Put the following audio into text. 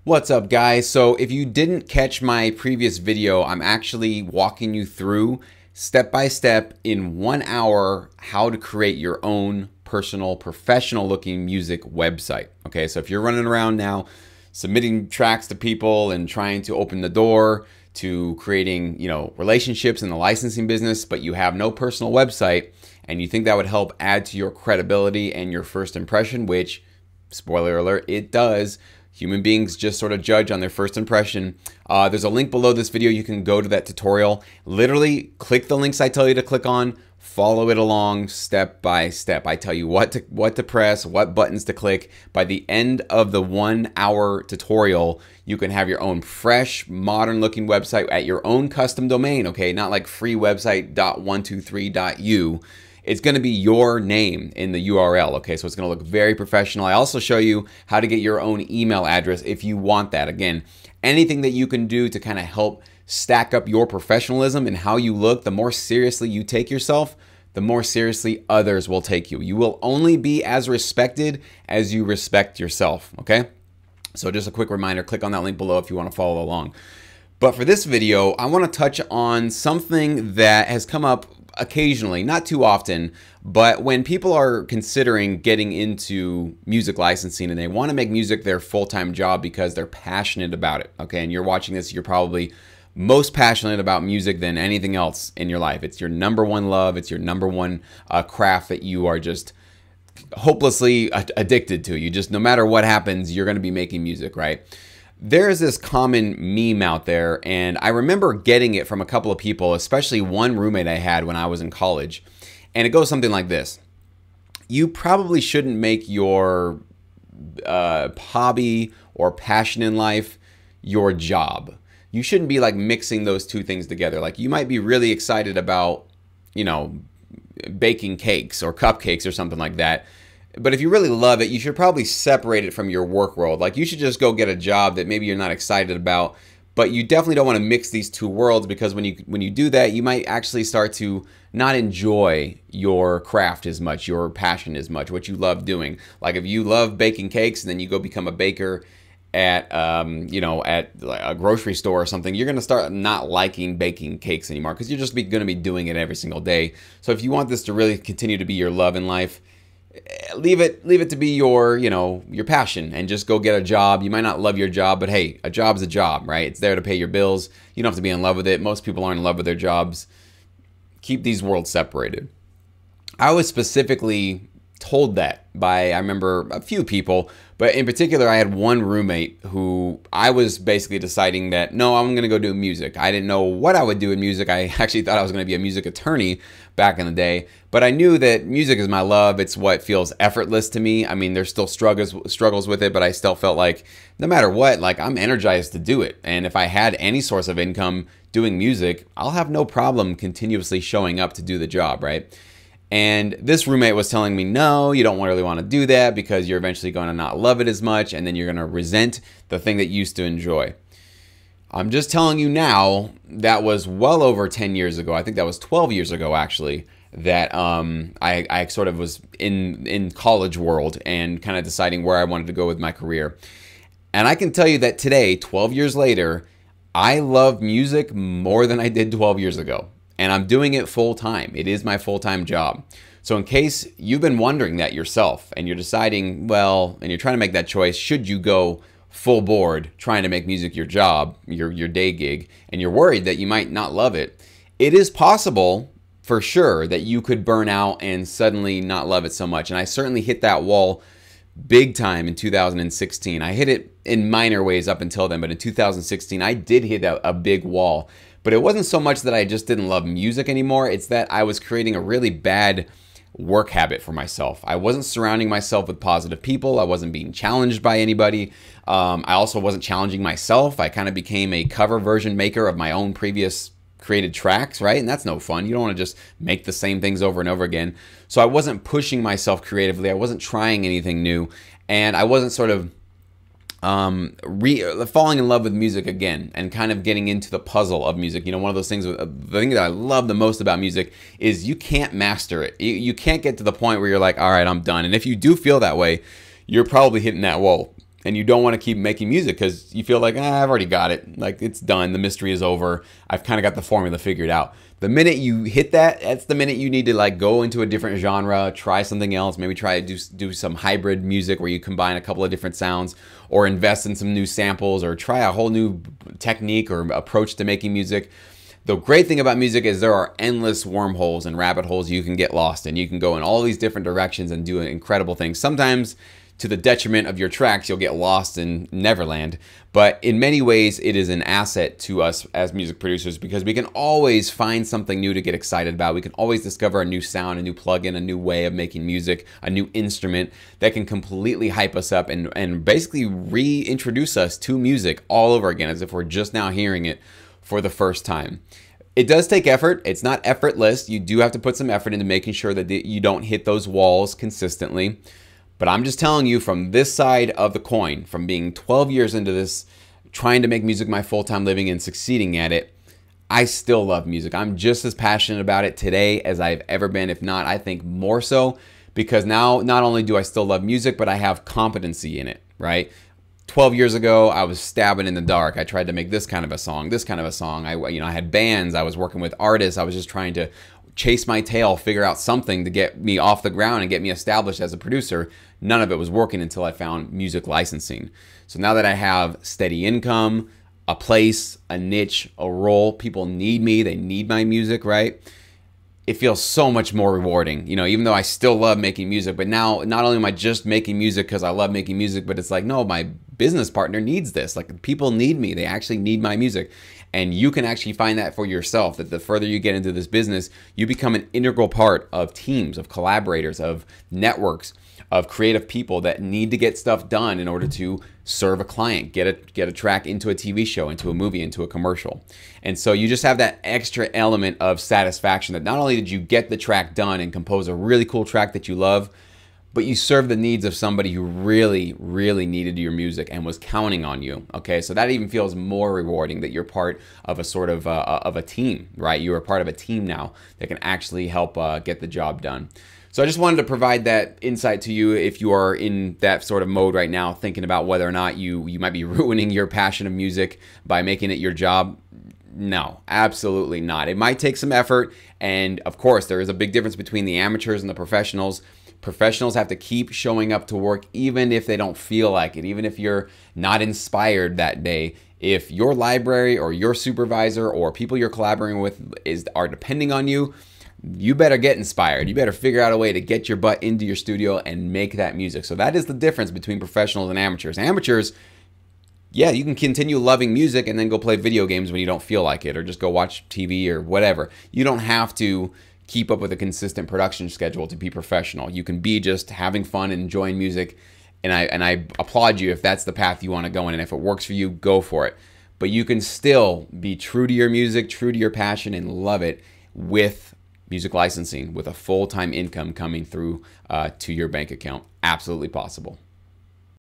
What's up, guys? So if you didn't catch my previous video, I'm actually walking you through step by step in 1 hour how to create your own personal, professional looking music website. Okay, so if you're running around now submitting tracks to people and trying to open the door to creating, relationships in the licensing business, but you have no personal website and you think that would help add to your credibility and your first impression, which, spoiler alert, it does. Human beings just sort of judge on their first impression. There's a link below this video. You can go to that tutorial. Literally click the links I tell you to click on, follow it along step by step. I tell you what to press, what buttons to click. By the end of the 1 hour tutorial, you can have your own fresh, modern looking website at your own custom domain, okay? Not like freewebsite.123.u. It's going to be your name in the URL, okay? So it's going to look very professional. I also show you how to get your own email address if you want that. Again, anything that you can do to kind of help stack up your professionalism and how you look, the more seriously you take yourself, the more seriously others will take you. You will only be as respected as you respect yourself, okay? So just a quick reminder, click on that link below if you want to follow along. But for this video, I want to touch on something that has come up occasionally, not too often, but when people are considering getting into music licensing and they want to make music their full-time job because they're passionate about it, okay? And you're watching this, you're probably most passionate about music than anything else in your life. It's your number one love. It's your number one craft that you are just hopelessly addicted to. You just, no matter what happens, you're going to be making music, right? There's this common meme out there, and I remember getting it from a couple of people, especially one roommate I had when I was in college. And it goes something like this. You probably shouldn't make your hobby or passion in life your job. You shouldn't be like mixing those two things together. Like you might be really excited about, baking cakes or cupcakes or something like that. But if you really love it, you should probably separate it from your work world. Like you should just go get a job that maybe you're not excited about, but you definitely don't want to mix these two worlds, because when you do that, you might actually start to not enjoy your craft as much, your passion as much, what you love doing. Like if you love baking cakes and then you go become a baker at at a grocery store or something, you're going to start not liking baking cakes anymore because you're just going to be doing it every single day. So if you want this to really continue to be your love in life, leave it to be your your passion and just go get a job. You might not love your job, but hey, a job's a job, right? It's there to pay your bills. You don't have to be in love with it. Most people aren't in love with their jobs. Keep these worlds separated. I was specifically told that by, I remember, a few people, but in particular I had one roommate who I was basically deciding that no, I'm gonna go do music. I didn't know what I would do in music. I actually thought I was gonna be a music attorney back in the day, but I knew that music is my love. It's what feels effortless to me. I mean, there's still struggles with it, but I still felt like no matter what, like I'm energized to do it. And if I had any source of income doing music, I'll have no problem continuously showing up to do the job, right? And this roommate was telling me, no, you don't really want to do that because you're eventually going to not love it as much, and then you're going to resent the thing that you used to enjoy. I'm just telling you now, that was well over 10 years ago. I think that was 12 years ago, actually, that I sort of was in college world and kind of deciding where I wanted to go with my career. And I can tell you that today, 12 years later, I love music more than I did 12 years ago. And I'm doing it full time. It is my full-time job. So in case you've been wondering that yourself and you're deciding, well, and you're trying to make that choice, should you go full board trying to make music your job, your day gig, and you're worried that you might not love it, it is possible for sure that you could burn out and suddenly not love it so much. And I certainly hit that wall big time in 2016. I hit it in minor ways up until then, but in 2016, I did hit a big wall. But it wasn't so much that I just didn't love music anymore. It's that I was creating a really bad work habit for myself. I wasn't surrounding myself with positive people. I wasn't being challenged by anybody. I also wasn't challenging myself. I kind of became a cover version maker of my own previous created tracks, right? And that's no fun. You don't want to just make the same things over and over again. So I wasn't pushing myself creatively. I wasn't trying anything new. And I wasn't sort of falling in love with music again and kind of getting into the puzzle of music. One of those things, the thing that I love the most about music is you can't master it. You can't get to the point where you're like, all right, I'm done. And if you do feel that way, you're probably hitting that wall. and you don't want to keep making music because you feel like, I've already got it. Like, it's done. The mystery is over. I've kind of got the formula figured out. The minute you hit that, that's the minute you need to like go into a different genre, try something else, maybe try to do some hybrid music where you combine a couple of different sounds, or invest in some new samples, or try a whole new technique or approach to making music. The great thing about music is there are endless wormholes and rabbit holes you can get lost in. You can go in all these different directions and do incredible things. Sometimes to the detriment of your tracks, you'll get lost in Neverland. But in many ways, it is an asset to us as music producers because we can always find something new to get excited about. We can always discover a new sound, a new plugin, a new way of making music, a new instrument that can completely hype us up and basically reintroduce us to music all over again as if we're just now hearing it for the first time. It does take effort. It's not effortless. You do have to put some effort into making sure that you don't hit those walls consistently. But I'm just telling you from this side of the coin, from being 12 years into this, trying to make music my full-time living and succeeding at it, I still love music. I'm just as passionate about it today as I've ever been, if not, I think more so, because now not only do I still love music, but I have competency in it, right? 12 years ago, I was stabbing in the dark. I tried to make this kind of a song, this kind of a song. I had bands. I was working with artists. I was just trying to chase my tail, figure out something to get me off the ground and get me established as a producer. None of it was working until I found music licensing. So now that I have steady income, a place, a niche, a role, people need me, they need my music, right? It feels so much more rewarding, even though I still love making music, but now not only am I just making music because I love making music, but it's like, no, my business partner needs this. Like, people need me. They actually need my music. And you can actually find that for yourself, that the further you get into this business, you become an integral part of teams, of collaborators, of networks, of creative people that need to get stuff done in order to serve a client, get a track into a TV show, into a movie, into a commercial. And so you just have that extra element of satisfaction that not only did you get the track done and compose a really cool track that you love, but you serve the needs of somebody who really, really needed your music and was counting on you. Okay, so that even feels more rewarding that you're part of a sort of a team, right? You're a part of a team now that can actually help get the job done. So I just wanted to provide that insight to you if you are in that sort of mode right now, thinking about whether or not you might be ruining your passion of music by making it your job. No, absolutely not. It might take some effort, and of course, there is a big difference between the amateurs and the professionals. Professionals have to keep showing up to work even if they don't feel like it, even if you're not inspired that day. If your library or your supervisor or people you're collaborating with are depending on you, you better get inspired. You better figure out a way to get your butt into your studio and make that music. So that is the difference between professionals and amateurs. Amateurs, yeah, you can continue loving music and then go play video games when you don't feel like it, or just go watch TV or whatever. You don't have to keep up with a consistent production schedule to be professional. You can be just having fun and enjoying music, and I applaud you if that's the path you want to go in, and if it works for you, go for it. But you can still be true to your music, true to your passion, and love it with music licensing, with a full-time income coming through to your bank account. Absolutely possible.